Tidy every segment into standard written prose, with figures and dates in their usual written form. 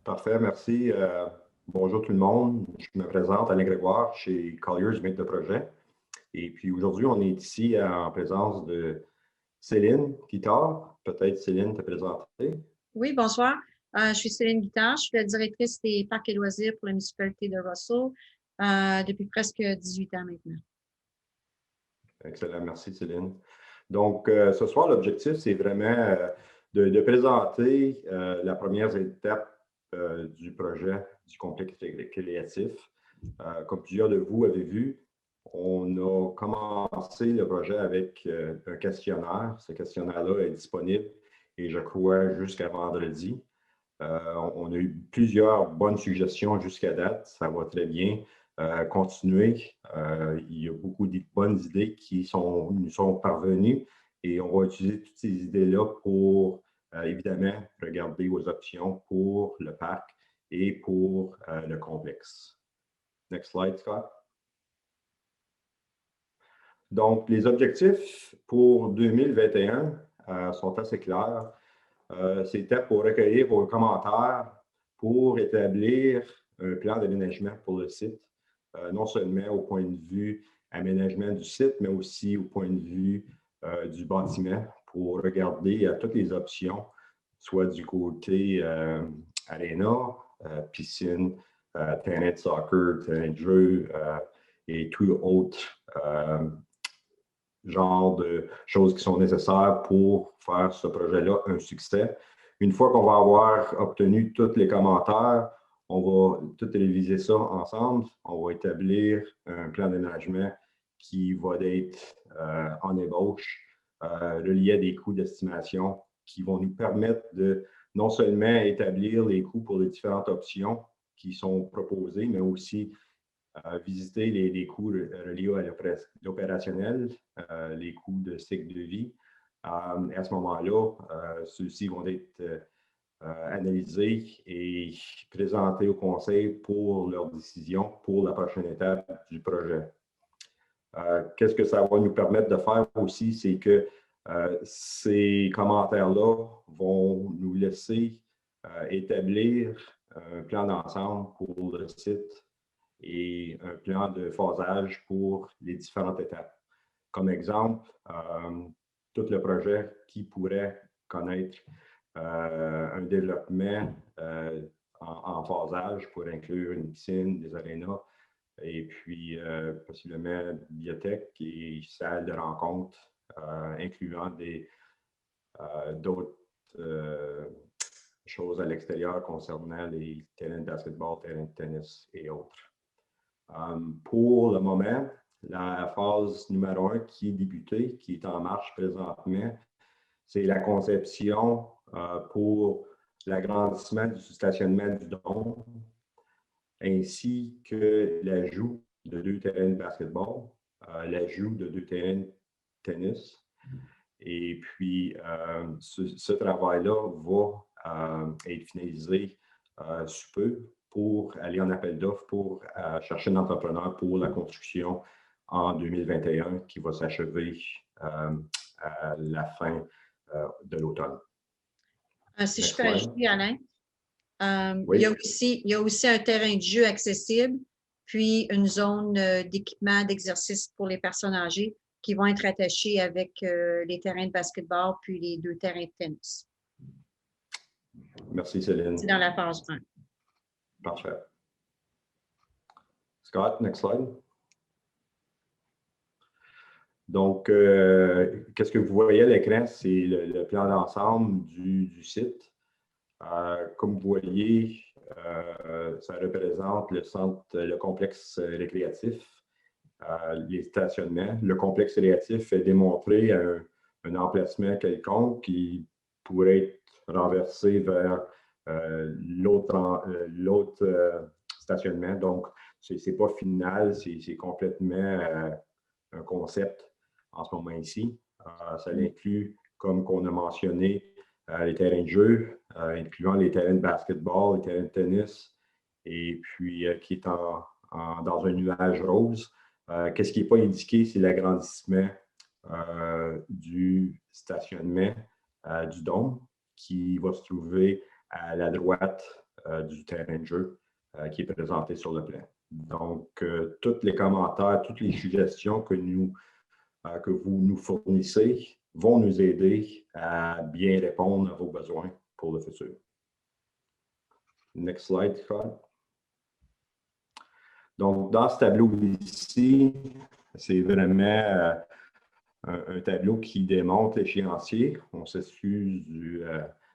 Parfait, merci. Bonjour tout le monde. Je me présente Alain Grégoire chez Colliers, maître de projet. Et puis aujourd'hui, on est ici en présence de Céline Guittard. Peut-être Céline te présenter. Oui, bonsoir. Je suis Céline Guittard. Je suis la directrice des parcs et loisirs pour la municipalité de Russell depuis presque 18 ans maintenant. Excellent, merci Céline. Donc, ce soir, l'objectif, c'est vraiment de présenter la première étape du projet du complexe récréatif. Comme plusieurs de vous avez vu, on a commencé le projet avec un questionnaire. Ce questionnaire-là est disponible et je crois jusqu'à vendredi. On a eu plusieurs bonnes suggestions jusqu'à date. Ça va très bien. Continuer. Il y a beaucoup de bonnes idées qui nous sont parvenues et on va utiliser toutes ces idées-là pour, évidemment, regarder aux options pour le parc et pour le complexe. Next slide, Scott. Donc, les objectifs pour 2021 sont assez clairs. C'était pour recueillir vos commentaires pour établir un plan d'aménagement pour le site, non seulement au point de vue aménagement du site, mais aussi au point de vue du bâtiment pour regarder toutes les options, soit du côté aréna, piscine, terrain de soccer, terrain de jeu et tout autre genre de choses qui sont nécessaires pour faire ce projet-là un succès. Une fois qu'on va avoir obtenu tous les commentaires, on va tout réviser ça ensemble. On va établir un plan d'aménagement qui va être en ébauche, relié à des coûts d'estimation qui vont nous permettre de non seulement établir les coûts pour les différentes options qui sont proposées, mais aussi visiter les coûts reliés à l'opérationnel, les coûts de cycle de vie. À ce moment-là, ceux-ci vont être analysés et présentés au conseil pour leur décision pour la prochaine étape du projet. Qu'est-ce que ça va nous permettre de faire aussi, c'est que ces commentaires-là vont nous laisser établir un plan d'ensemble pour le site et un plan de phasage pour les différentes étapes. Comme exemple, tout le projet qui pourrait connaître un développement en phasage pour inclure une piscine, des arénas, et puis possiblement bibliothèque et salle de rencontre, incluant d'autres choses à l'extérieur concernant les terrains de basketball, terrains de tennis et autres. Pour le moment, la phase numéro 1 qui est débutée, qui est en marche présentement, c'est la conception pour l'agrandissement du stationnement du dôme, ainsi que l'ajout de 2 terrains de basketball, l'ajout de 2 terrains de tennis. Et puis, ce travail-là va être finalisé sous peu pour aller en appel d'offres pour chercher un entrepreneur pour la construction en 2021 qui va s'achever à la fin de l'automne. Si je peux ajouter, Alain, oui. il y a aussi un terrain de jeu accessible, puis une zone d'équipement, d'exercice pour les personnes âgées qui vont être attachées avec les terrains de basketball puis les 2 terrains de tennis. Merci, Céline. C'est dans la phase 1. Parfait. Scott, next slide. Donc, qu'est-ce que vous voyez à l'écran? C'est le plan d'ensemble du site. Comme vous voyez, ça représente le complexe récréatif, les stationnements. Le complexe récréatif est démontré à un emplacement quelconque qui pourrait être renversé vers l'autre stationnement. Donc, ce n'est pas final, c'est complètement un concept en ce moment ici. Ça inclut, comme qu'on a mentionné, les terrains de jeu, incluant les terrains de basketball, les terrains de tennis, et puis qui est dans un nuage rose. Qu'est-ce qui n'est pas indiqué, c'est l'agrandissement du stationnement du dôme qui va se trouver à la droite du terrain de jeu qui est présenté sur le plan. Donc, tous les commentaires, toutes les suggestions que vous nous fournissez vont nous aider à bien répondre à vos besoins pour le futur. Next slide, Scott. Donc, dans ce tableau ici, c'est vraiment un tableau qui démontre l'échéancier. On s'excuse de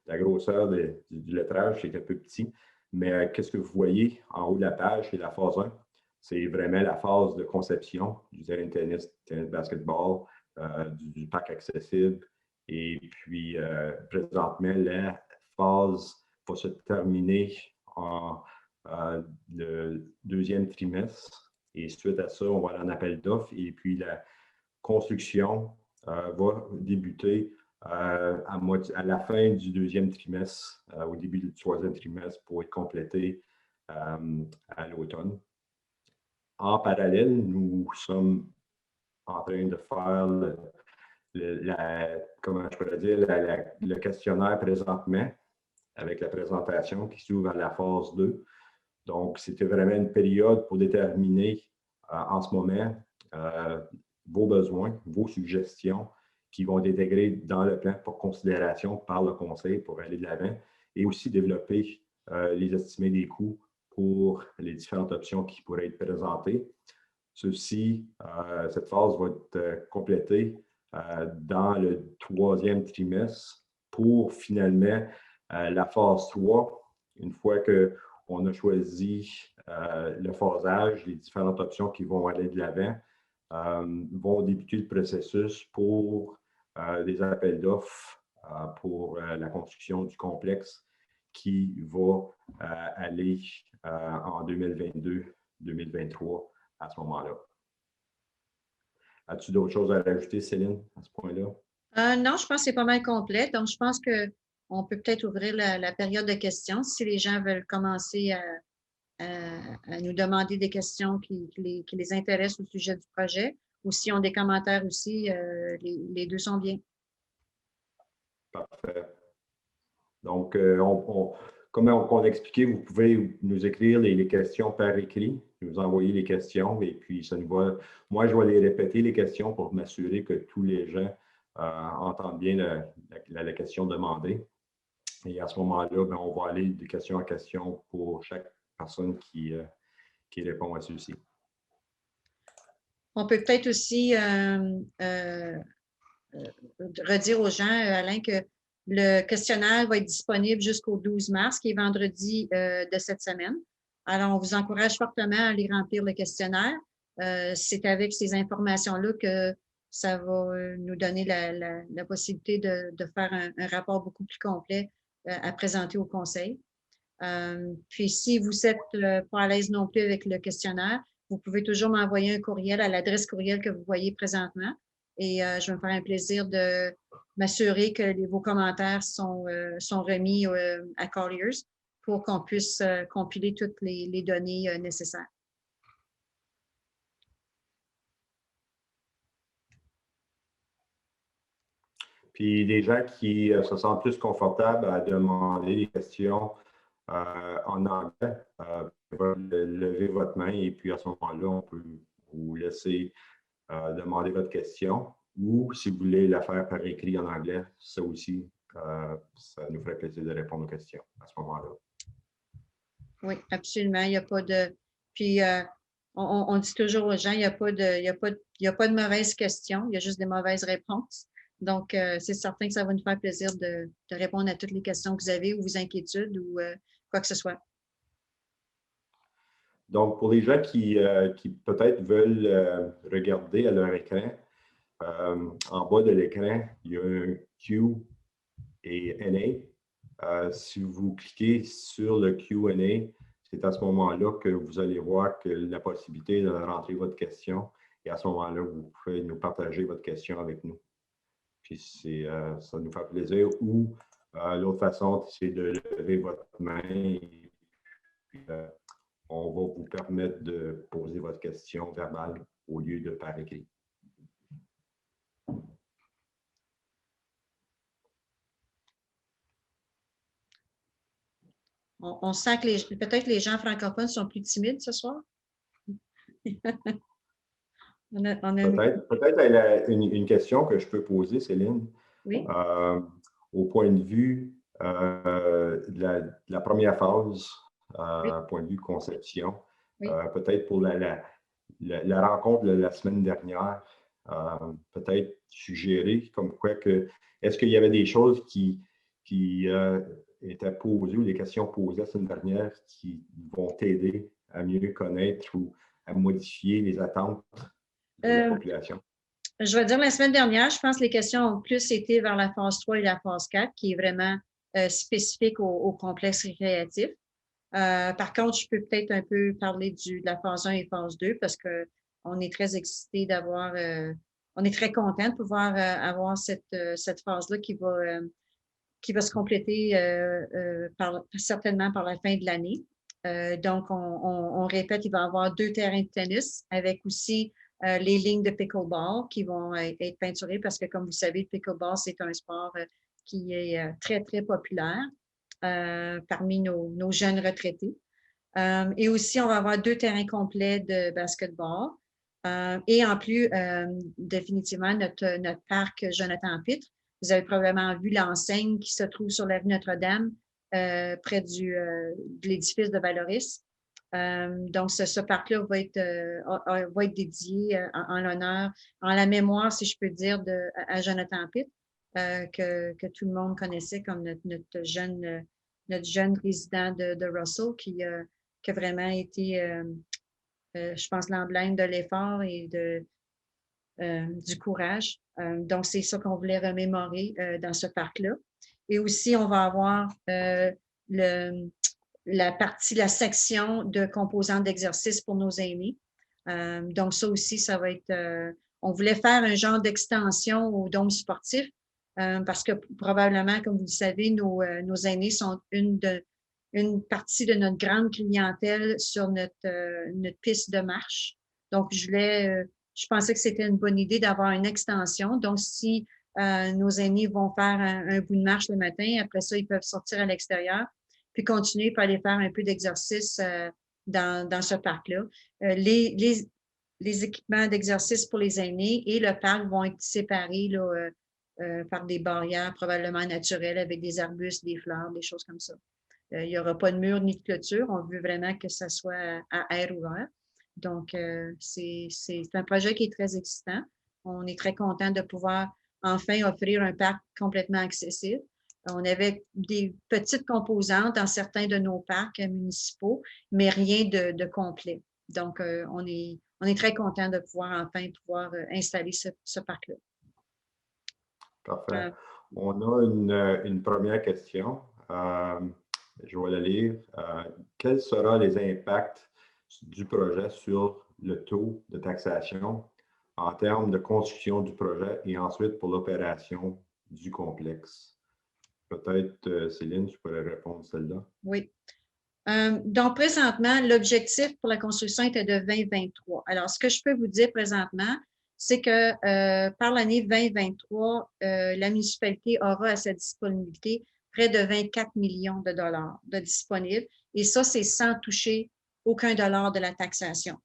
la grosseur du lettrage, c'est un peu petit. Mais qu'est-ce que vous voyez en haut de la page, c'est la phase 1. C'est vraiment la phase de conception du terrain de tennis, terrain de basketball, du parc accessible. Et puis, présentement, la phase va se terminer en le deuxième trimestre. Et suite à ça, on va aller en appel d'offres. Et puis, la construction va débuter à la fin du deuxième trimestre, au début du troisième trimestre, pour être complété à l'automne. En parallèle, nous sommes en train de faire comment je pourrais dire, le questionnaire présentement avec la présentation qui s'ouvre à la phase 2. Donc, c'était vraiment une période pour déterminer en ce moment vos besoins, vos suggestions qui vont être intégrées dans le plan pour considération par le conseil pour aller de l'avant et aussi développer les estimés des coûts pour les différentes options qui pourraient être présentées. Cette phase va être complétée dans le troisième trimestre pour finalement la phase 3, une fois qu'on a choisi le phasage, les différentes options qui vont aller de l'avant, vont débuter le processus pour des appels d'offres pour la construction du complexe qui va aller en 2022-2023 à ce moment-là. As-tu d'autres choses à rajouter, Céline, à ce point-là? Non, je pense que c'est pas mal complet. Donc, je pense qu'on peut peut-être ouvrir la période de questions si les gens veulent commencer à nous demander des questions qui les intéressent au sujet du projet ou s'ils ont des commentaires aussi, les deux sont bien. Parfait. Donc, comme on a expliqué, vous pouvez nous écrire les questions par écrit, nous envoyer les questions et puis ça nous va. Moi, je vais les répéter, les questions, pour m'assurer que tous les gens entendent bien la question demandée. Et à ce moment-là, on va aller de question en question pour chaque personne qui répond à ceci. On peut peut-être aussi redire aux gens, Alain, que le questionnaire va être disponible jusqu'au 12 mars, qui est vendredi de cette semaine. Alors, on vous encourage fortement à aller remplir le questionnaire. C'est avec ces informations-là que ça va nous donner la possibilité de faire un rapport beaucoup plus complet à présenter au conseil. Puis, si vous êtes pas à l'aise non plus avec le questionnaire, vous pouvez toujours m'envoyer un courriel à l'adresse courriel que vous voyez présentement. Et je vais me faire un plaisir de m'assurer que vos commentaires sont remis à Colliers pour qu'on puisse compiler toutes les données nécessaires. Puis les gens qui se sentent plus confortables à demander des questions en anglais, levez votre main et puis à ce moment-là, on peut vous laisser demander votre question. Ou si vous voulez la faire par écrit en anglais, ça aussi, ça nous ferait plaisir de répondre aux questions à ce moment-là. Oui, absolument. Il n'y a pas de. Puis, on dit toujours aux gens, il n'y a pas de mauvaises questions, il y a juste des mauvaises réponses. Donc, c'est certain que ça va nous faire plaisir de répondre à toutes les questions que vous avez ou vos inquiétudes ou quoi que ce soit. Donc, pour les gens qui peut-être veulent regarder à leur écran, en bas de l'écran, il y a un Q&A. Si vous cliquez sur le Q&A, c'est à ce moment-là que vous allez voir que la possibilité de rentrer votre question et à ce moment-là, vous pouvez nous partager votre question avec nous. Puis ça nous fait plaisir. Ou l'autre façon, c'est de lever votre main et puis, on va vous permettre de poser votre question verbale au lieu de par écrit. On sent que peut-être les gens francophones sont plus timides ce soir. Peut-être elle a une question que je peux poser, Céline. Oui, Au point de vue de la première phase, oui, point de vue conception, oui. peut-être pour la rencontre de la semaine dernière, peut-être suggérer comme quoi que, est-ce qu'il y avait des choses qui étaient posées ou des questions posées la semaine dernière qui vont t'aider à mieux connaître ou à modifier les attentes de la Euh, population? je vais dire la semaine dernière, je pense que les questions ont plus été vers la phase 3 et la phase 4, qui est vraiment spécifique au complexe récréatif. Par contre, je peux peut-être un peu parler de la phase 1 et phase 2 parce que on est très excités d'avoir, on est très content de pouvoir avoir cette phase-là qui va se compléter certainement par la fin de l'année. Donc, on répète, il va y avoir 2 terrains de tennis avec aussi les lignes de pickleball qui vont être peinturées parce que, comme vous savez, le pickleball, c'est un sport qui est très, très populaire parmi nos jeunes retraités. Et aussi, on va avoir 2 terrains complets de basketball. Et en plus, définitivement, notre parc Jonathan Pitre. Vous avez probablement vu l'enseigne qui se trouve sur l'avenue Notre-Dame, près de l'édifice de Valoris. Donc, ce parc-là va être dédié en l'honneur, en la mémoire, si je peux dire, à Jonathan Pitre, que tout le monde connaissait comme notre jeune résident de Russell qui a vraiment été, je pense, l'emblème de l'effort et du courage. Donc, c'est ça qu'on voulait remémorer dans ce parc-là. Et aussi, on va avoir la section de composantes d'exercice pour nos aînés. Donc, ça aussi, ça va être, on voulait faire un genre d'extension au dôme sportif parce que probablement, comme vous le savez, nos aînés sont une partie de notre grande clientèle sur notre piste de marche. Donc, je pensais que c'était une bonne idée d'avoir une extension. Donc, si nos aînés vont faire un bout de marche le matin, après ça, ils peuvent sortir à l'extérieur puis continuer pour aller faire un peu d'exercice dans ce parc-là. Les équipements d'exercice pour les aînés et le parc vont être séparés là, par des barrières probablement naturelles avec des arbustes, des fleurs, des choses comme ça. Il n'y aura pas de mur ni de clôture. On veut vraiment que ça soit à air ouvert. Donc, c'est un projet qui est très excitant. On est très content de pouvoir enfin offrir un parc complètement accessible. On avait des petites composantes dans certains de nos parcs municipaux, mais rien de complet. Donc, on est très content de pouvoir enfin installer ce parc-là. Parfait. On a une première question. Je vais la lire. Quels seront les impacts du projet sur le taux de taxation en termes de construction du projet et ensuite pour l'opération du complexe? Peut-être, Céline, tu pourrais répondre à celle-là. Oui. Donc, présentement, l'objectif pour la construction était de 2023. Alors, ce que je peux vous dire présentement, c'est que par l'année 2023, la municipalité aura à sa disponibilité près de 24 millions de dollars de disponibles. Et ça, c'est sans toucher aucun dollar de la taxation.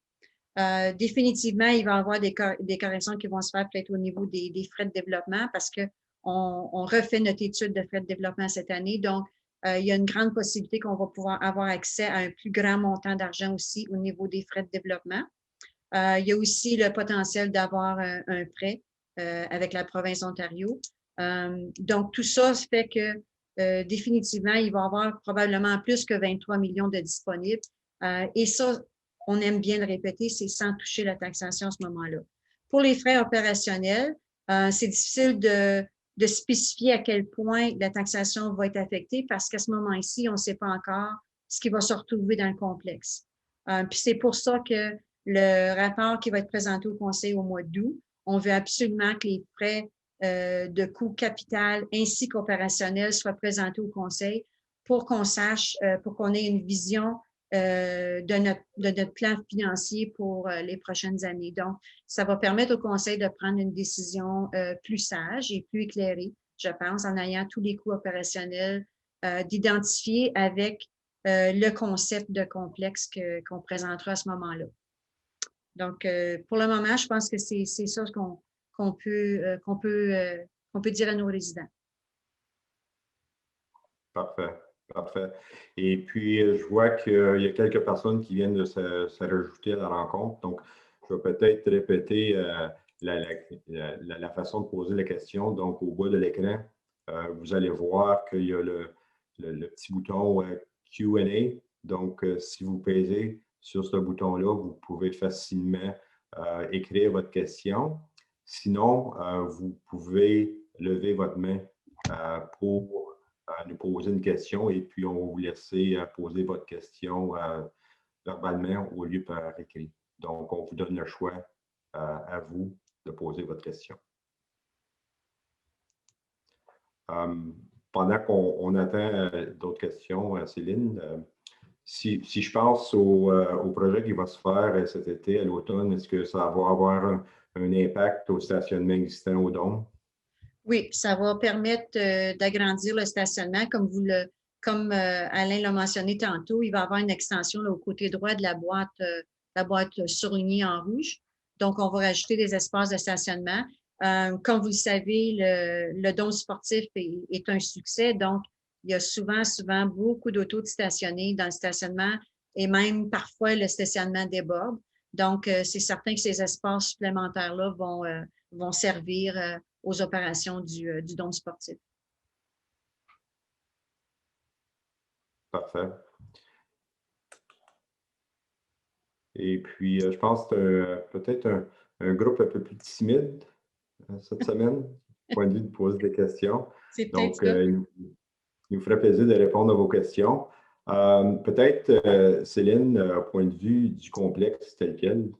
Définitivement, il va y avoir des corrections qui vont se faire peut-être au niveau des frais de développement parce qu'on refait notre étude de frais de développement cette année. Donc, il y a une grande possibilité qu'on va pouvoir avoir accès à un plus grand montant d'argent aussi au niveau des frais de développement. Il y a aussi le potentiel d'avoir un prêt avec la province d'Ontario. Donc, tout ça fait que définitivement, il va y avoir probablement plus que 23 millions de disponibles. Et ça, on aime bien le répéter, c'est sans toucher la taxation à ce moment-là. Pour les frais opérationnels, c'est difficile de spécifier à quel point la taxation va être affectée parce qu'à ce moment-ci, on ne sait pas encore ce qui va se retrouver dans le complexe. Puis c'est pour ça que le rapport qui va être présenté au Conseil au mois d'août, on veut absolument que les frais de coût capital ainsi qu'opérationnel soient présentés au Conseil pour qu'on sache, pour qu'on ait une vision de notre plan financier pour les prochaines années. Donc, ça va permettre au Conseil de prendre une décision plus sage et plus éclairée, je pense, en ayant tous les coûts opérationnels d'identifier avec le concept de complexe qu'on présentera à ce moment-là. Donc, pour le moment, je pense que c'est ça qu'on peut dire à nos résidents. Parfait, parfait. Et puis, je vois qu'il y a quelques personnes qui viennent de se rajouter à la rencontre. Donc, je vais peut-être répéter la façon de poser la question. Donc, au bas de l'écran, vous allez voir qu'il y a le petit bouton Q&A. Donc, si vous pèsez sur ce bouton-là, vous pouvez facilement écrire votre question. Sinon, vous pouvez lever votre main pour nous poser une question et puis on va vous laisser poser votre question verbalement au lieu par écrit. Donc, on vous donne le choix à vous de poser votre question. Pendant qu'on attend d'autres questions, Céline, si je pense au projet qui va se faire cet été, à l'automne, est-ce que ça va avoir un impact au stationnement existant au Dôme? Oui, ça va permettre d'agrandir le stationnement. Comme Alain l'a mentionné tantôt, il va y avoir une extension là, au côté droit de la boîte surlignée en rouge. Donc, on va rajouter des espaces de stationnement. Comme vous le savez, le Dôme sportif est un succès. Donc, il y a souvent beaucoup d'autos stationnés dans le stationnement et même parfois le stationnement déborde. Donc, c'est certain que ces espaces supplémentaires-là vont servir aux opérations du Dôme sportif. Parfait. Et puis, je pense que peut-être un groupe un peu plus timide cette semaine, point de vue de poser des questions. C'est peut-être Donc, ça. il nous ferait plaisir de répondre à vos questions. Peut-être, Céline, point de vue du complexe tel quel,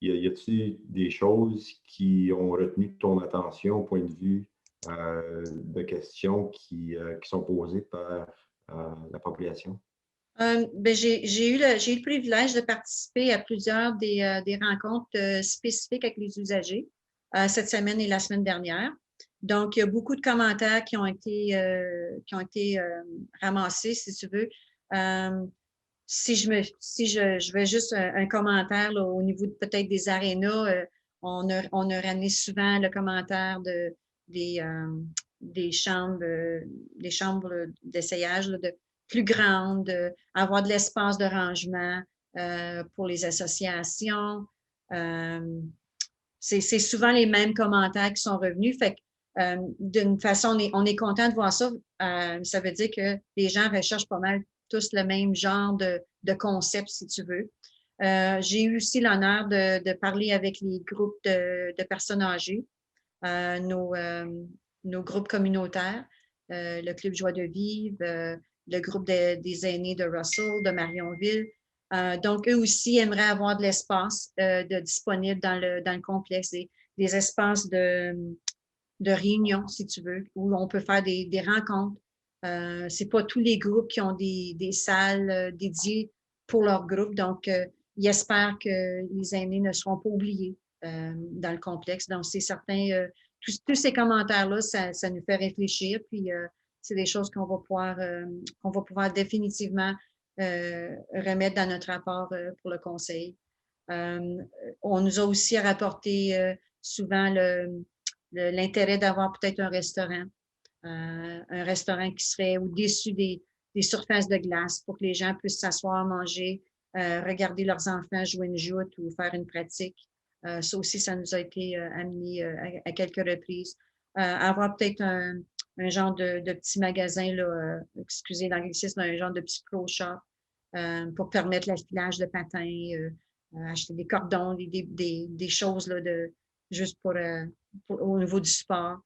y a-t-il des choses qui ont retenu ton attention au point de vue de questions qui sont posées par la population? Ben, j'ai eu le privilège de participer à plusieurs des rencontres spécifiques avec les usagers cette semaine et la semaine dernière. Donc, il y a beaucoup de commentaires qui ont été ramassés, si tu veux. Si je vais juste un commentaire là, au niveau peut-être des arénas, on a ramené souvent le commentaire des chambres d'essayage de plus grandes, avoir de l'espace de rangement pour les associations. C'est souvent les mêmes commentaires qui sont revenus. Fait que, d'une façon, on est content de voir ça. Ça veut dire que les gens recherchent pas mal tous le même genre de concept, si tu veux. J'ai eu aussi l'honneur de parler avec les groupes de personnes âgées, nos groupes communautaires, le Club Joie de Vivre, le groupe des aînés de Russell, de Marionville. Donc, eux aussi aimeraient avoir de l'espace disponible dans le complexe, des espaces de réunion, si tu veux, où on peut faire des rencontres. C'est pas tous les groupes qui ont des salles dédiées pour leur groupe. Donc, ils espèrent que les aînés ne seront pas oubliés dans le complexe. Donc, c'est certain, tous ces commentaires-là, ça nous fait réfléchir. Puis, c'est des choses qu'on va pouvoir définitivement remettre dans notre rapport pour le conseil. On nous a aussi rapporté souvent l'intérêt d'avoir peut-être un restaurant qui serait au-dessus des surfaces de glace pour que les gens puissent s'asseoir, manger, regarder leurs enfants jouer une joute ou faire une pratique. Ça aussi, ça nous a été amené à quelques reprises. Avoir peut-être un genre de petit magasin, là, excusez l'anglicisme, un genre de petit pro shop pour permettre l'affilage de patins, acheter des cordons, des choses là, juste au niveau du sport.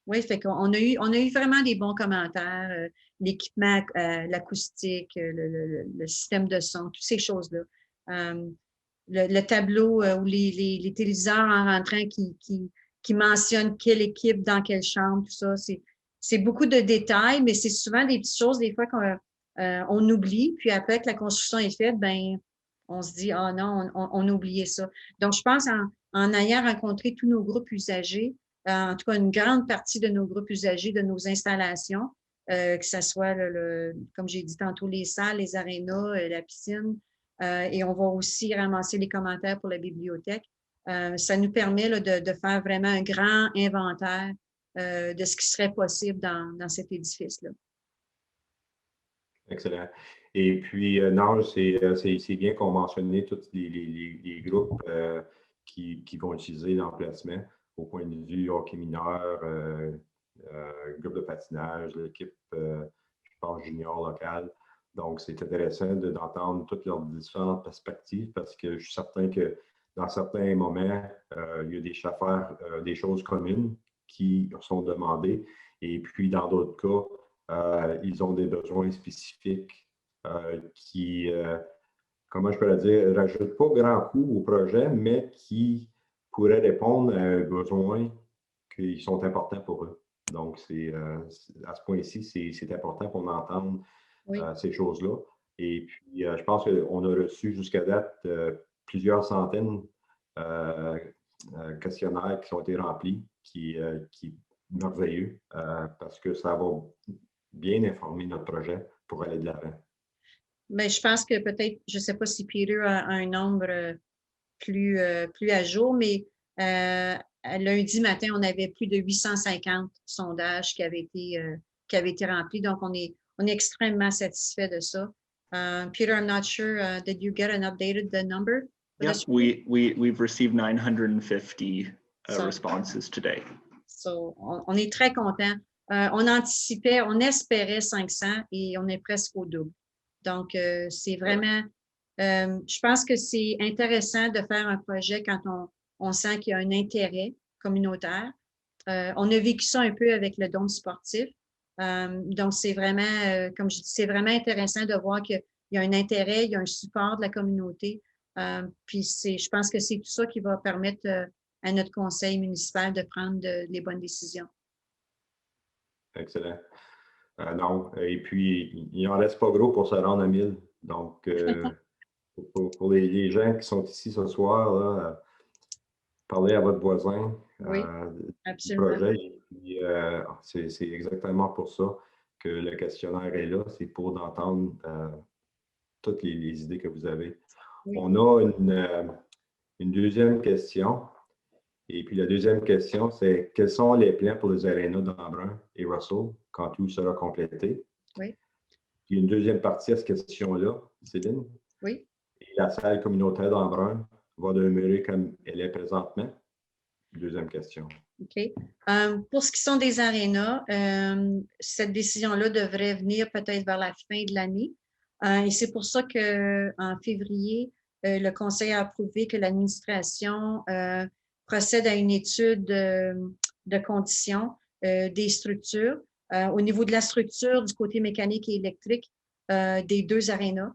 Oui, fait qu'on a eu vraiment des bons commentaires, l'équipement, l'acoustique, le système de son, toutes ces choses-là. Le tableau ou les téléviseurs en rentrant qui mentionnent quelle équipe dans quelle chambre, tout ça, c'est beaucoup de détails, mais c'est souvent des petites choses, des fois qu'on oublie, puis après que la construction est faite, ben on se dit, ah non, on a oublié ça. Donc, je pense en ayant rencontré tous nos groupes usagers, en tout cas une grande partie de nos groupes usagers, de nos installations, que ce soit, comme j'ai dit tantôt, les salles, les arénas, la piscine. Et on va aussi ramasser les commentaires pour la bibliothèque. Ça nous permet là, de faire vraiment un grand inventaire de ce qui serait possible dans cet édifice-là. Excellent. Et puis, non, c'est bien qu'on mentionnait tous les groupes qui vont utiliser l'emplacement au point de vue hockey mineur, groupe de patinage, l'équipe, je pense, junior locale. Donc, c'est intéressant d'entendre toutes leurs différentes perspectives parce que je suis certain que dans certains moments, il y a des chauffeurs, des choses communes qui sont demandées. Et puis, dans d'autres cas, ils ont des besoins spécifiques qui, comment je peux le dire, ne rajoutent pas grand coup au projet, mais qui pourraient répondre à un besoin qui sont importants pour eux. Donc, à ce point-ci, c'est important qu'on entende ces choses-là. Et puis, je pense qu'on a reçu jusqu'à date plusieurs centaines questionnaires qui ont été remplis, qui merveilleux, parce que ça va bien informer notre projet pour aller de l'avant. Mais je pense que peut-être, je ne sais pas si Peter a un nombre plus à jour, mais lundi matin, on avait plus de 850 sondages qui avaient été remplis. Donc, on est extrêmement satisfait de ça. Peter, I'm not sure, did you get an updated number? Yes, we've received 950 responses today. So, on est très content. On anticipait, on espérait 500 et on est presque au double. Donc, c'est vraiment, je pense que c'est intéressant de faire un projet quand on sent qu'il y a un intérêt communautaire. On a vécu ça un peu avec le don sportif. Donc, c'est vraiment, comme je dis, c'est vraiment intéressant de voir qu'il y a un intérêt, il y a un support de la communauté. Puis, je pense que c'est tout ça qui va permettre à notre conseil municipal de prendre les bonnes décisions. Excellent. Non, et puis, il n'en reste pas gros pour se rendre à 1000. Donc, pour les gens qui sont ici ce soir, là, parlez à votre voisin du projet. C'est exactement pour ça que le questionnaire est là. C'est pour entendre toutes les idées que vous avez. Oui. On a une deuxième question. Et puis la deuxième question, c'est quels sont les plans pour les arénas d'Embrun et Russell quand tout sera complété? Oui. Puis une deuxième partie à cette question-là, Céline. Oui. Et la salle communautaire d'Embrun va demeurer comme elle est présentement? Deuxième question. OK. Pour ce qui sont des arénas, cette décision-là devrait venir peut-être vers la fin de l'année. Et c'est pour ça qu'en février, le Conseil a approuvé que l'administration procède à une étude de conditions des structures. Au niveau de la structure, du côté mécanique et électrique des deux arénas.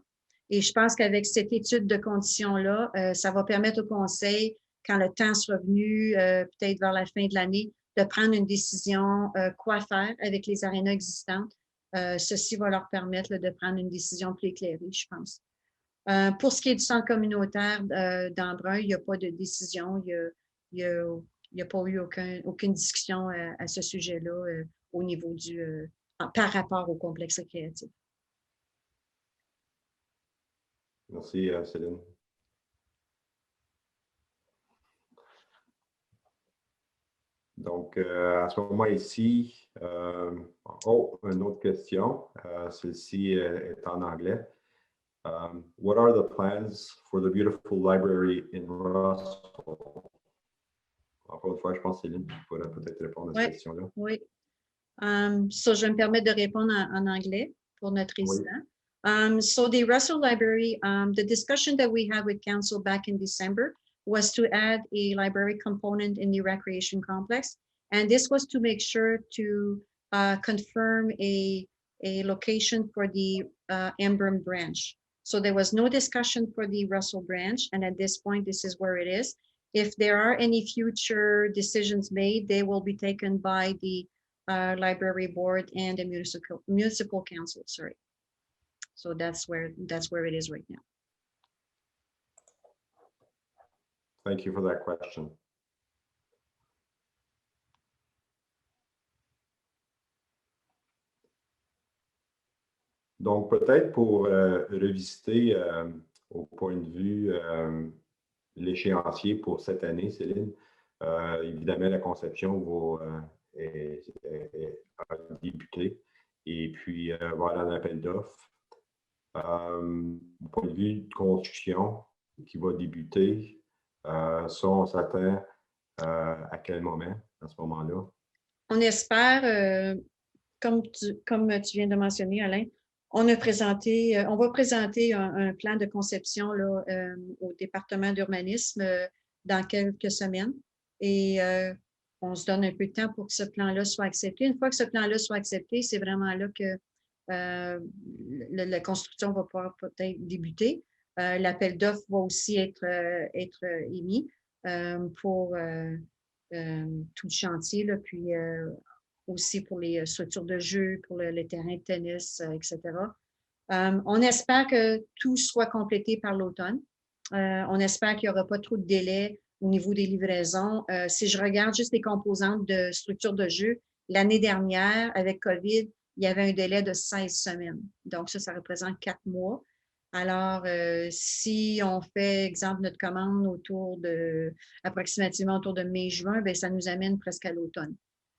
Et je pense qu'avec cette étude de conditions-là, ça va permettre au Conseil, quand le temps sera venu, peut-être vers la fin de l'année, de prendre une décision quoi faire avec les arénas existantes. Ceci va leur permettre de prendre une décision plus éclairée, je pense. Pour ce qui est du centre communautaire d'Embrun, il n'y a pas de décision. Il n'y a pas eu aucune discussion à ce sujet-là au niveau par rapport au complexe récréatif. Merci, Céline. Donc, à ce moment ici, une autre question. Celle-ci est en anglais. What are the plans for the beautiful library in Russell? Encore une fois, je pense que Céline pourrait peut-être répondre à cette question-là. Oui. Je vais me permettre de répondre en anglais pour notre résident. Oui. So the Russell Library, the discussion that we had with council back in December was to add a library component in the recreation complex. And this was to make sure to confirm a location for the Embrun branch. So there was no discussion for the Russell branch. And at this point, this is where it is. If there are any future decisions made, they will be taken by the library board and the municipal council, sorry. So that's where it is right now. Thank you for that question. Donc, peut-être pour revisiter au point de vue l'échéancier pour cette année, Céline, évidemment, la conception a débuté et puis voilà un appel d'offres. Au point de vue de construction qui va débuter, ça, on s'attend à quel moment, à ce moment-là? On espère, comme tu viens de mentionner, Alain, on va présenter un plan de conception là, au département d'urbanisme dans quelques semaines. Et on se donne un peu de temps pour que ce plan-là soit accepté. Une fois que ce plan-là soit accepté, c'est vraiment là que la construction va pouvoir peut-être débuter. L'appel d'offres va aussi être émis pour tout le chantier, là, puis aussi pour les structures de jeu, pour les terrains de tennis, etc. On espère que tout soit complété par l'automne. On espère qu'il n'y aura pas trop de délais au niveau des livraisons. Si je regarde juste les composantes de structures de jeu, l'année dernière, avec COVID, il y avait un délai de 16 semaines. Donc, ça représente 4 mois. Alors, si on fait, exemple, notre commande approximativement autour de mai-juin, bien, ça nous amène presque à l'automne.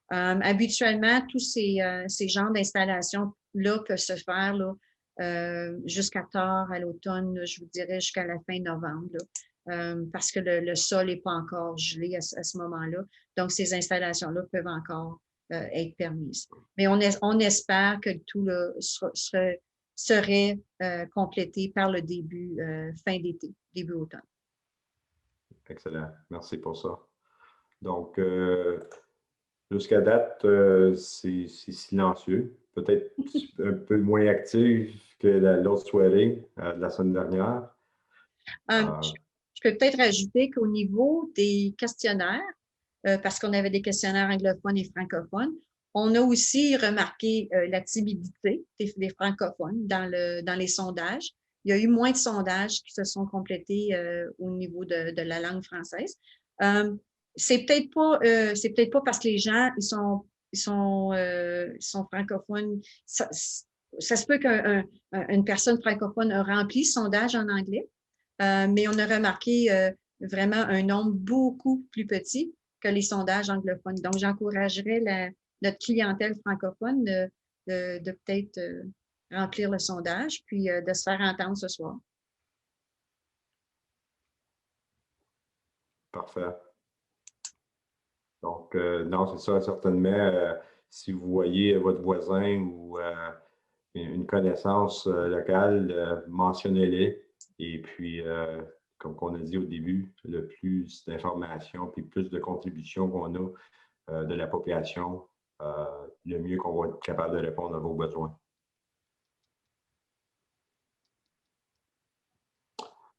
Habituellement, tous ces genres d'installations-là peuvent se faire là, jusqu'à tard à l'automne, je vous dirais jusqu'à la fin novembre, là, parce que le sol n'est pas encore gelé à ce moment-là. Donc, ces installations-là peuvent encore être permises. Mais on espère que tout là, serait complété par le début, fin d'été, début automne. Excellent. Merci pour ça. Donc, jusqu'à date, c'est silencieux. Peut-être un peu moins actif que l'autre soirée de la semaine dernière. Je peux peut-être ajouter qu'au niveau des questionnaires, parce qu'on avait des questionnaires anglophones et francophones, on a aussi remarqué la timidité des francophones dans les sondages. Il y a eu moins de sondages qui se sont complétés au niveau de la langue française. C'est peut-être pas parce que les gens ils sont francophones. Ça se peut qu'une personne francophone a rempli ce sondage en anglais, mais on a remarqué vraiment un nombre beaucoup plus petit que les sondages anglophones. Donc, j'encouragerais notre clientèle francophone de peut-être remplir le sondage, puis de se faire entendre ce soir. Parfait. Donc, non, c'est ça, certainement. Si vous voyez votre voisin ou une connaissance locale, mentionnez-les. Et puis, comme on a dit au début, le plus d'informations puis plus de contributions qu'on a de la population, le mieux qu'on va être capable de répondre à vos besoins.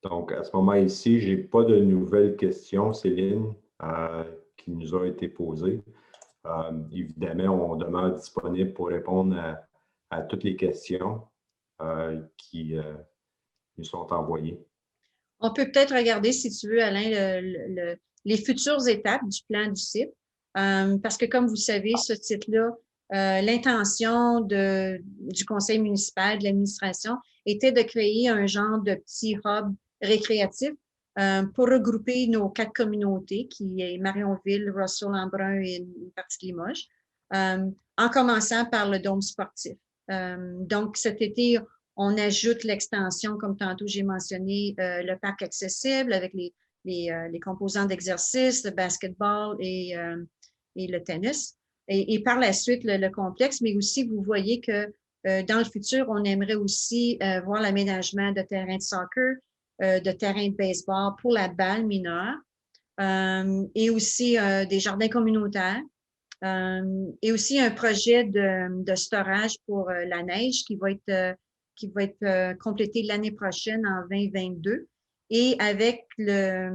Donc, à ce moment ici, je n'ai pas de nouvelles questions, Céline, qui nous ont été posées. Évidemment, on demeure disponible pour répondre à toutes les questions qui nous sont envoyées. On peut peut-être regarder, si tu veux, Alain, les futures étapes du plan du site. Parce que, comme vous savez, ce site-là, l'intention du conseil municipal, de l'administration, était de créer un genre de petit hub récréatif pour regrouper nos 4 communautés, qui est Marionville, Russell-Embrun et une partie de Limoges, en commençant par le dôme sportif. Donc, cet été, on ajoute l'extension, comme tantôt j'ai mentionné, le parc accessible avec les composants d'exercice, le basketball et le tennis. Et par la suite, le complexe, mais aussi, vous voyez que dans le futur, on aimerait aussi voir l'aménagement de terrains de soccer, de terrains de baseball pour la balle mineure et aussi des jardins communautaires. Et aussi un projet de storage pour la neige qui va être complété l'année prochaine en 2022. Et avec la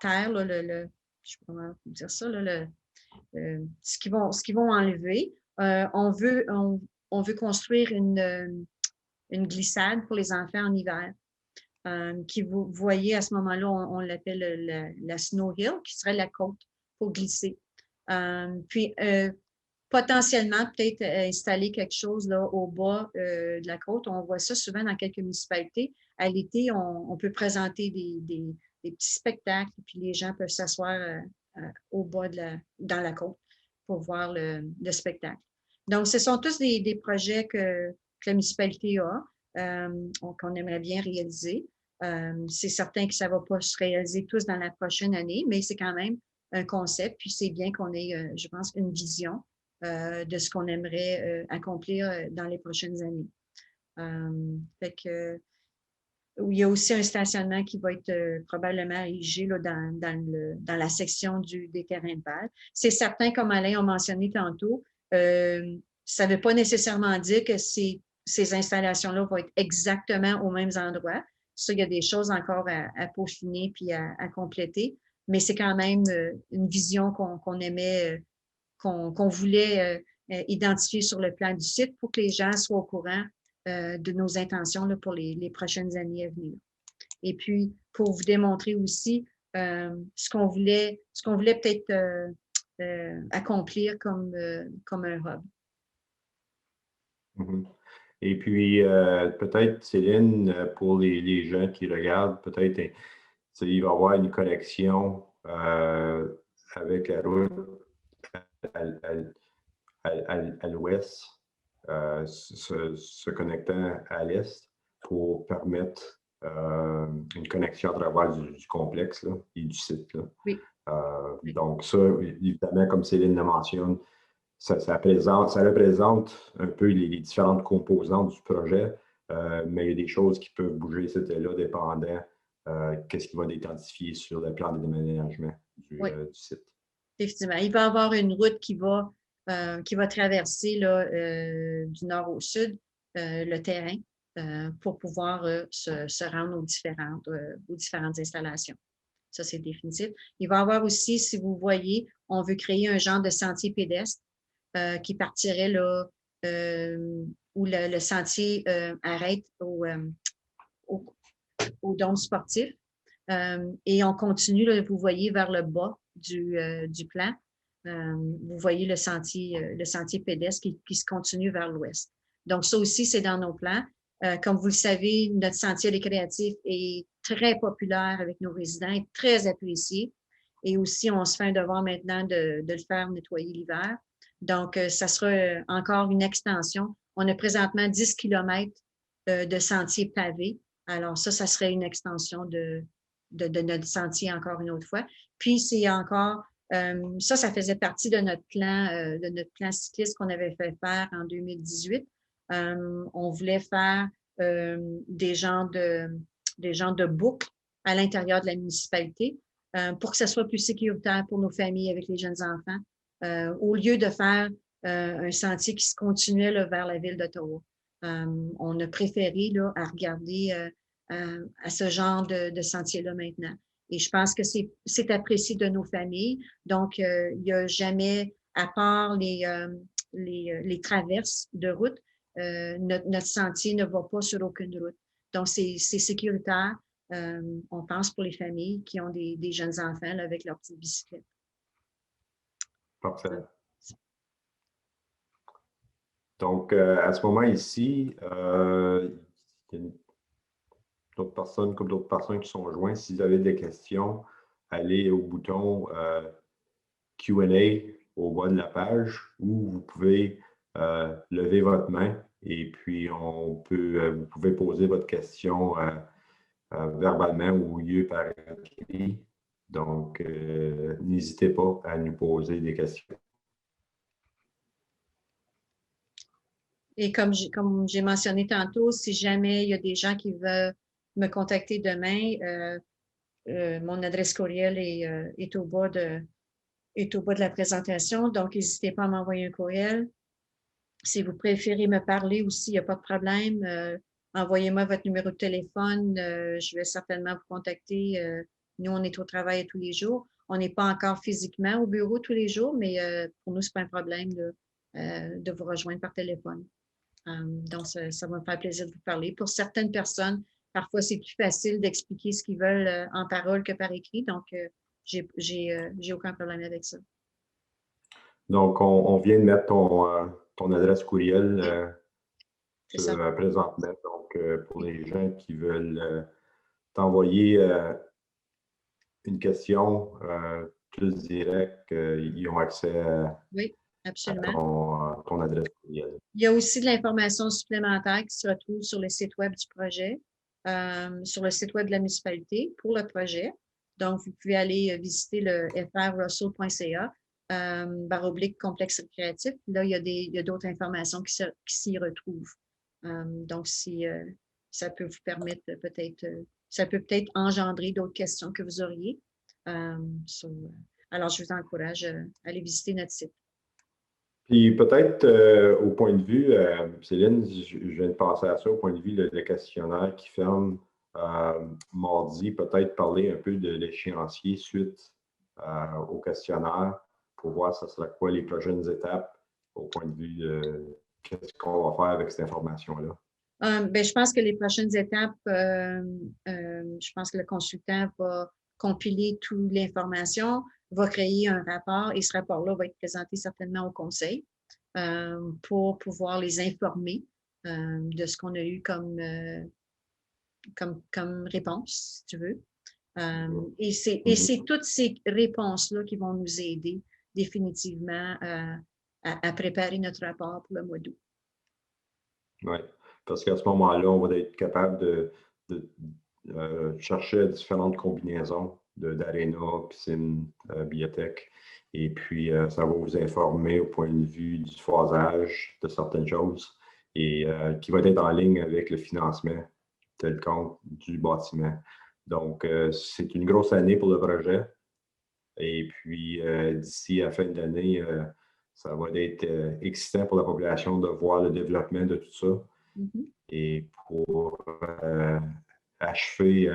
terre, là, je sais pas comment dire ça, là, ce qu'ils vont enlever, on veut construire une glissade pour les enfants en hiver. Qui vous voyez à ce moment-là, on l'appelle la Snow Hill, qui serait la côte pour glisser. Puis, potentiellement peut-être installer quelque chose là, au bas de la côte. On voit ça souvent dans quelques municipalités. À l'été, on peut présenter des petits spectacles, puis les gens peuvent s'asseoir au bas dans la côte pour voir le spectacle. Donc, ce sont tous des projets que la municipalité a, qu'on aimerait bien réaliser. C'est certain que ça ne va pas se réaliser tous dans la prochaine année, mais c'est quand même un concept, puis c'est bien qu'on ait, je pense, une vision de ce qu'on aimerait accomplir dans les prochaines années. Fait que, il y a aussi un stationnement qui va être probablement érigé là, dans la section des terrains de balle. C'est certain, comme Alain a mentionné tantôt, ça ne veut pas nécessairement dire que ces installations-là vont être exactement aux mêmes endroits. Ça, il y a des choses encore à peaufiner puis à compléter, mais c'est quand même une vision qu'on aimait, qu'on voulait identifier sur le plan du site pour que les gens soient au courant de nos intentions là, pour les prochaines années à venir. Et puis, pour vous démontrer aussi ce qu'on voulait peut-être accomplir comme un hub. Mm-hmm. Et puis, peut-être, Céline, pour les gens qui regardent, peut-être il va y avoir une connexion avec la route à l'ouest, se connectant à l'est pour permettre une connexion à travers du complexe là, et du site. Là. Oui. Donc, ça, évidemment, comme Céline le mentionne, ça représente un peu les différentes composantes du projet, mais il y a des choses qui peuvent bouger, c'était-là, dépendant qu'est-ce qui va être identifié sur le plan de déménagement du site. Effectivement. Il va y avoir une route qui va traverser là, du nord au sud le terrain pour pouvoir se rendre aux différentes installations. Ça, c'est définitif. Il va y avoir aussi, si vous voyez, on veut créer un genre de sentier pédestre qui partirait là, où le sentier arrête au dôme sportif. Et on continue, là, vous voyez, vers le bas du plan. Vous voyez le sentier pédestre qui se continue vers l'ouest. Donc, ça aussi, c'est dans nos plans. Comme vous le savez, notre sentier récréatif est très populaire avec nos résidents, est très apprécié. Et aussi, on se fait un devoir maintenant de le faire nettoyer l'hiver. Donc, ça sera encore une extension. On a présentement 10 km de sentiers pavés. Alors, ça serait une extension de notre sentier encore une autre fois. Puis, c'est encore, ça faisait partie de notre plan cycliste qu'on avait fait faire en 2018. On voulait faire des genres de boucles à l'intérieur de la municipalité pour que ce soit plus sécuritaire pour nos familles avec les jeunes enfants, au lieu de faire un sentier qui se continuait là, vers la ville d'Ottawa. On a préféré là, à regarder à ce genre de sentier-là maintenant. Et je pense que c'est apprécié de nos familles. Donc, il n'y a jamais, à part les traverses de route, notre sentier ne va pas sur aucune route. Donc, c'est sécuritaire, on pense, pour les familles qui ont des jeunes enfants là, avec leur petite bicyclette. Parfait. Donc, à ce moment ici, il y a d'autres personnes, comme d'autres personnes qui sont jointes. Si vous avez des questions, allez au bouton Q&A au bas de la page où vous pouvez lever votre main et puis vous pouvez poser votre question verbalement ou mieux par écrit. Donc, n'hésitez pas à nous poser des questions. Et comme j'ai mentionné tantôt, si jamais il y a des gens qui veulent me contacter demain, mon adresse courriel est au bas de la présentation. Donc, n'hésitez pas à m'envoyer un courriel. Si vous préférez me parler aussi, il n'y a pas de problème. Envoyez-moi votre numéro de téléphone. Je vais certainement vous contacter. Nous, on est au travail tous les jours. On n'est pas encore physiquement au bureau tous les jours, mais pour nous, ce n'est pas un problème de vous rejoindre par téléphone. Donc, ça va me faire plaisir de vous parler. Pour certaines personnes, parfois, c'est plus facile d'expliquer ce qu'ils veulent en parole que par écrit. Donc, j'ai aucun problème avec ça. Donc, on vient de mettre ton adresse courriel C'est ça. présentement. Donc, pour les gens qui veulent t'envoyer une question plus directe, ils ont accès Oui, à absolument. ton adresse courriel. Il y a aussi de l'information supplémentaire qui se retrouve sur le site web du projet, sur le site web de la municipalité pour le projet. Donc, vous pouvez aller visiter le frrussell.ca, /complexe récréatif. Là, il y a d'autres informations qui s'y retrouvent. Donc, si ça peut vous permettre peut-être, ça peut peut-être engendrer d'autres questions que vous auriez. Alors, je vous encourage à aller visiter notre site. Puis peut-être au point de vue, Céline, je viens de penser à ça, au point de vue le questionnaire qui ferme mardi, peut-être parler un peu de l'échéancier suite au questionnaire pour voir ça sera quoi les prochaines étapes au point de vue de qu'est-ce qu'on va faire avec cette information-là. Ben, je pense que les prochaines étapes, je pense que le consultant va compiler toute l'information, va créer un rapport et ce rapport-là va être présenté certainement au conseil pour pouvoir les informer de ce qu'on a eu comme réponse, si tu veux. Et c'est toutes ces réponses-là qui vont nous aider définitivement à préparer notre rapport pour le mois d'août. Oui, parce qu'à ce moment-là, on va être capable de chercher différentes combinaisons d'aréna, piscine, bibliothèque. Et puis, ça va vous informer au point de vue du phasage de certaines choses et qui va être en ligne avec le financement tel compte du bâtiment. Donc, c'est une grosse année pour le projet. Et puis, d'ici à la fin de l'année, ça va être excitant pour la population de voir le développement de tout ça. Mm-hmm. Et pour achever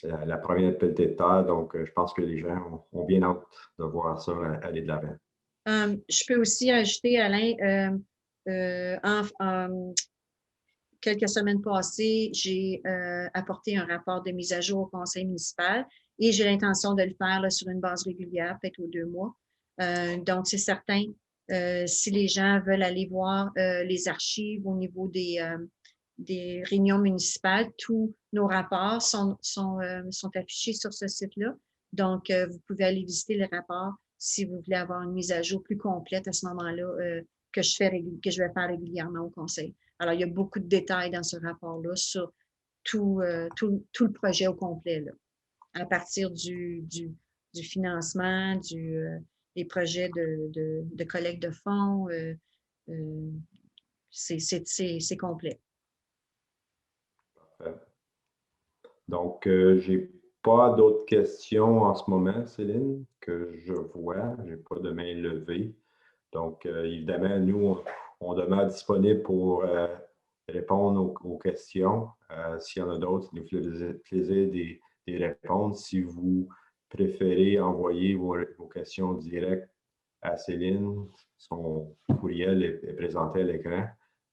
la première pelletée de terre. Donc, je pense que les gens ont bien hâte de voir ça aller de l'avant. Je peux aussi ajouter, Alain, quelques semaines passées, j'ai apporté un rapport de mise à jour au conseil municipal et j'ai l'intention de le faire là, sur une base régulière, peut-être aux 2 mois. Donc, c'est certain, si les gens veulent aller voir les archives au niveau des réunions municipales, tous nos rapports sont affichés sur ce site-là. Donc, vous pouvez aller visiter les rapports si vous voulez avoir une mise à jour plus complète à ce moment-là que je vais faire régulièrement au conseil. Alors, il y a beaucoup de détails dans ce rapport-là sur tout le projet au complet, là, à partir du financement, des projets de collecte de fonds. C'est complet. Parfait. Donc, je n'ai pas d'autres questions en ce moment, Céline, que je vois. Je n'ai pas de main levée. Donc, évidemment, nous, on demeure disponible pour répondre aux questions. S'il y en a d'autres, ça nous fait plaisir d'y répondre. Si vous préférez envoyer vos questions directes à Céline, son courriel est présenté à l'écran.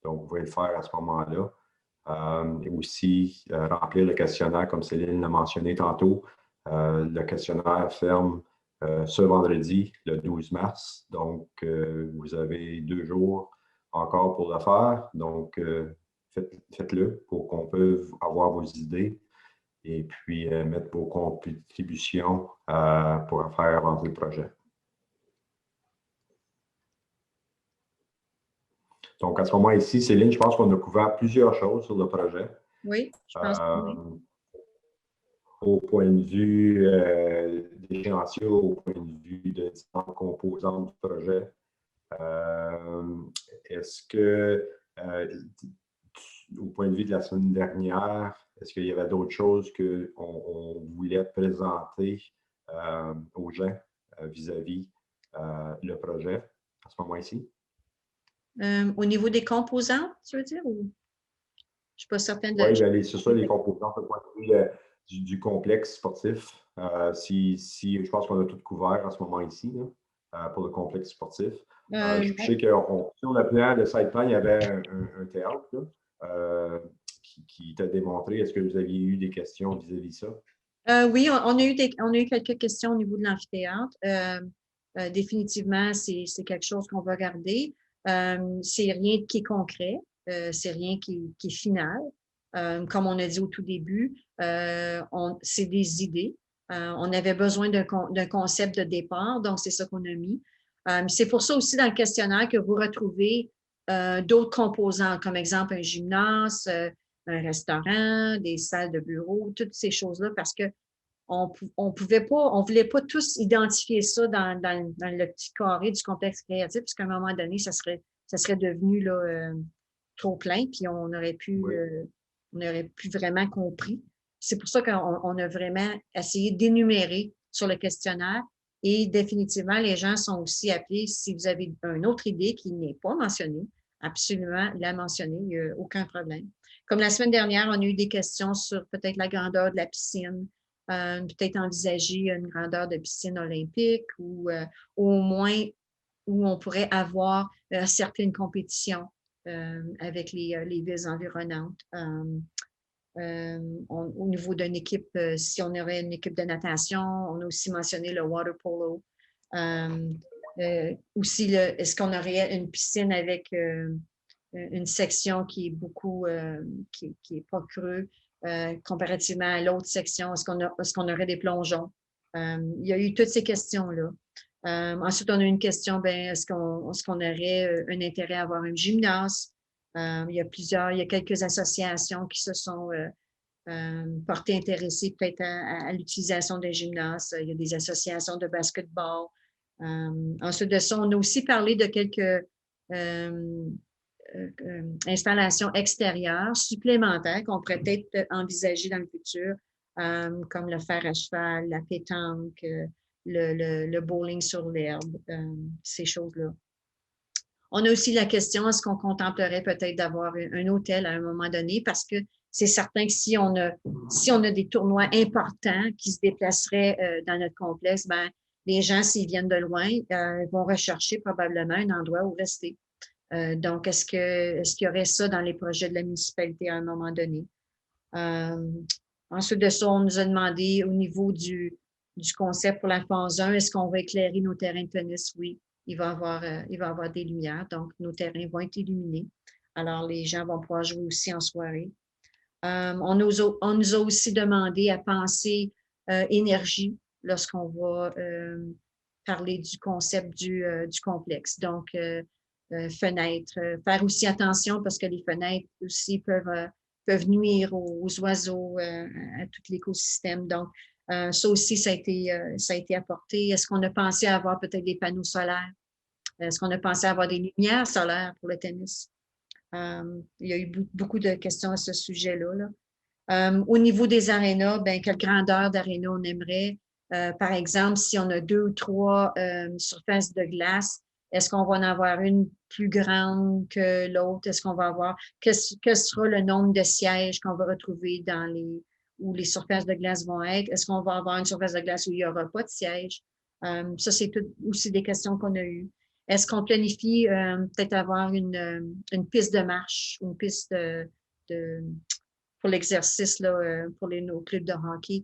Donc, vous pouvez le faire à ce moment-là. Et aussi, remplir le questionnaire, comme Céline l'a mentionné tantôt. Le questionnaire ferme ce vendredi, le 12 mars. Donc, vous avez 2 jours encore pour le faire. Donc, faites-le pour qu'on puisse avoir vos idées et puis mettre vos contributions pour faire avancer le projet. Donc, à ce moment ici, Céline, je pense qu'on a couvert plusieurs choses sur le projet. Oui, je pense que oui. Au point de vue d'échéancier, au point de vue de différentes composantes du projet. Est-ce que, au point de vue de la semaine dernière, est-ce qu'il y avait d'autres choses qu'on voulait présenter aux gens vis-à-vis le projet à ce moment-ci? Au niveau des composantes, tu veux dire? Ou... Je ne suis pas certaine de... Oui, c'est ça, les composantes au point de vue du complexe sportif. Je pense qu'on a tout couvert en ce moment ici là, pour le complexe sportif. Je sais que sur le plan, le site plan, il y avait un théâtre là, qui t'a démontré. Est-ce que vous aviez eu des questions vis-à-vis de ça? Oui, on a eu quelques questions au niveau de l'amphithéâtre. définitivement, c'est quelque chose qu'on va garder. C'est rien qui est concret, c'est rien qui est final. Comme on a dit au tout début, c'est des idées. On avait besoin d'un concept de départ, donc c'est ça qu'on a mis. C'est pour ça aussi dans le questionnaire que vous retrouvez d'autres composants, comme exemple un gymnase, un restaurant, des salles de bureau, toutes ces choses-là, parce que on voulait pas tous identifier ça dans le petit carré du complexe créatif, puisqu'à un moment donné, ça serait devenu là, trop plein, puis on aurait pu vraiment compris. C'est pour ça qu'on a vraiment essayé d'énumérer sur le questionnaire. Et définitivement, les gens sont aussi appelés, si vous avez une autre idée qui n'est pas mentionnée, absolument la mentionner, il n'y a aucun problème. Comme la semaine dernière, on a eu des questions sur peut-être la grandeur de la piscine, peut-être envisager une grandeur de piscine olympique ou au moins où on pourrait avoir certaines compétitions avec les villes environnantes. Au niveau d'une équipe, si on aurait une équipe de natation, on a aussi mentionné le water polo. Aussi, est-ce qu'on aurait une piscine avec une section qui est beaucoup, qui est pas creux, comparativement à l'autre section? Est-ce qu'on aurait des plongeons? Il y a eu toutes ces questions-là. Ensuite, on a une question, ben, est-ce qu'on aurait un intérêt à avoir un gymnase? Il y a quelques associations qui se sont portées intéressées peut-être à l'utilisation des gymnases. Il y a des associations de basketball. Ensuite de ça, on a aussi parlé de quelques installations extérieures supplémentaires qu'on pourrait peut-être envisager dans le futur, comme le fer à cheval, la pétanque, le bowling sur l'herbe, ces choses-là. On a aussi la question, est-ce qu'on contemplerait peut-être d'avoir un hôtel à un moment donné, parce que c'est certain que si on a des tournois importants qui se déplaceraient dans notre complexe, ben, les gens, s'ils viennent de loin, vont rechercher probablement un endroit où rester. Donc, est-ce qu'il y aurait ça dans les projets de la municipalité à un moment donné? Ensuite de ça, on nous a demandé au niveau du concept pour la phase 1, est-ce qu'on va éclairer nos terrains de tennis? Oui, il va y avoir des lumières, donc nos terrains vont être illuminés. Alors, les gens vont pouvoir jouer aussi en soirée. On nous a aussi demandé à penser énergie lorsqu'on va parler du concept du complexe. Donc, fenêtres, faire aussi attention parce que les fenêtres aussi peuvent nuire aux oiseaux, à tout l'écosystème. Donc, ça aussi, ça a été apporté. Est-ce qu'on a pensé à avoir peut-être des panneaux solaires? Est-ce qu'on a pensé à avoir des lumières solaires pour le tennis? Il y a eu beaucoup de questions à ce sujet-là. Au niveau des arénas, ben, quelle grandeur d'aréna on aimerait? Par exemple, si on a 2 ou 3 surfaces de glace, est-ce qu'on va en avoir une plus grande que l'autre? Est-ce qu'on va avoir, quel sera le nombre de sièges qu'on va retrouver où les surfaces de glace vont être? Est-ce qu'on va avoir une surface de glace où il n'y aura pas de siège? Ça, c'est aussi des questions qu'on a eues. Est-ce qu'on planifie peut-être avoir une piste de marche ou une piste pour l'exercice pour nos clubs de hockey,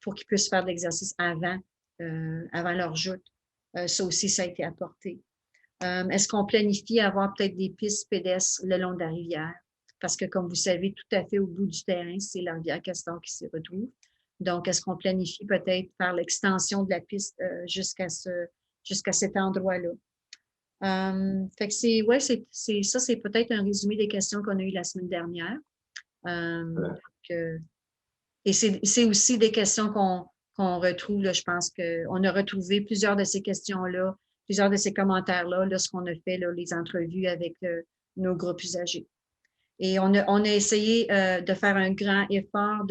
pour qu'ils puissent faire de l'exercice avant leur joute? Ça aussi, ça a été apporté. Est-ce qu'on planifie avoir peut-être des pistes pédestres le long de la rivière? Parce que, comme vous savez, tout à fait au bout du terrain, c'est la rivière Castor qui s'y retrouve. Donc, est-ce qu'on planifie peut-être faire l'extension de la piste jusqu'à cet endroit-là? Fait que ça, c'est peut-être un résumé des questions qu'on a eues la semaine dernière. Et c'est aussi des questions qu'on retrouve, là, je pense qu'on a retrouvé plusieurs de ces questions-là, plusieurs de ces commentaires-là lorsqu'on a fait là, les entrevues avec nos groupes usagers. Et on a essayé de faire un grand effort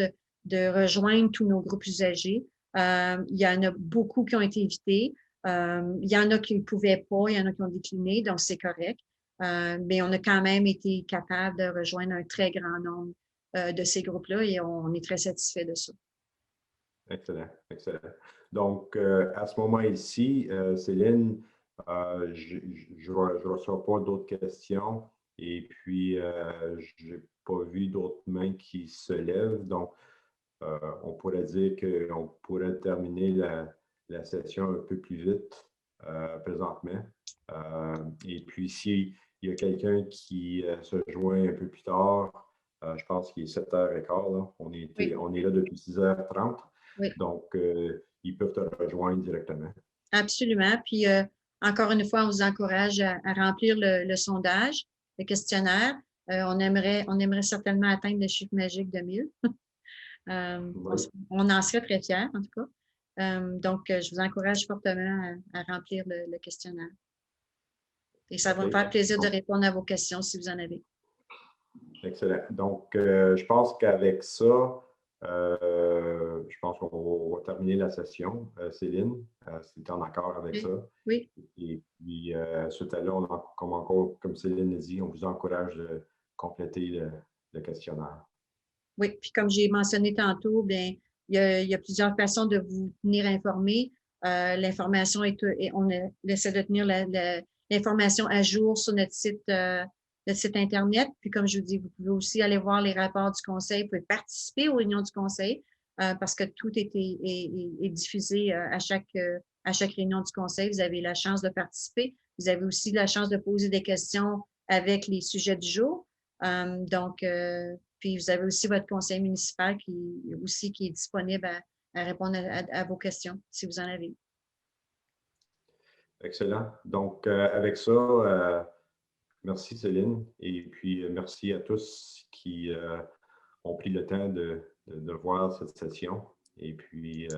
de rejoindre tous nos groupes usagers. Il y en a beaucoup qui ont été invités. Il y en a qui ne pouvaient pas, il y en a qui ont décliné, donc c'est correct. Mais on a quand même été capable de rejoindre un très grand nombre de ces groupes-là et on est très satisfait de ça. Excellent, excellent. Donc, à ce moment ici, Céline, je ne reçois pas d'autres questions et puis je n'ai pas vu d'autres mains qui se lèvent. Donc, on pourrait dire qu'on pourrait terminer la session un peu plus vite présentement. Et puis, s'il y a quelqu'un qui se joint un peu plus tard, je pense qu'il est 7h15. Là. On est là depuis 6h30. Oui. Donc, ils peuvent te rejoindre directement. Absolument. Puis, encore une fois, on vous encourage à remplir le sondage, le questionnaire. On aimerait certainement atteindre le chiffre magique de 1000. Oui. On en serait très fiers, en tout cas. Donc, je vous encourage fortement à remplir le questionnaire. Et ça va me faire plaisir de répondre à vos questions si vous en avez. Excellent. Donc, je pense qu'avec ça, je pense qu'on va terminer la session. Céline, si tu es en accord avec ça. Oui. Et puis, suite à là, comme Céline l'a dit, on vous encourage de compléter le questionnaire. Oui, puis comme j'ai mentionné tantôt, bien, il y a plusieurs façons de vous tenir informé. L'information on essaie de tenir l'information à jour sur notre site Internet. Puis comme je vous dis, vous pouvez aussi aller voir les rapports du conseil, vous pouvez participer aux réunions du conseil parce que tout est diffusé à chaque réunion du conseil. Vous avez la chance de participer. Vous avez aussi la chance de poser des questions avec les sujets du jour. Puis vous avez aussi votre conseil municipal qui est disponible à répondre à vos questions, si vous en avez. Excellent. Donc, avec ça, merci Céline. Et puis, merci à tous qui ont pris le temps de voir cette session. Et puis,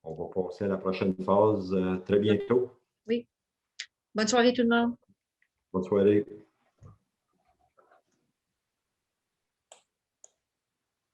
on va passer à la prochaine phase très bientôt. Oui. Bonne soirée tout le monde. Bonne soirée.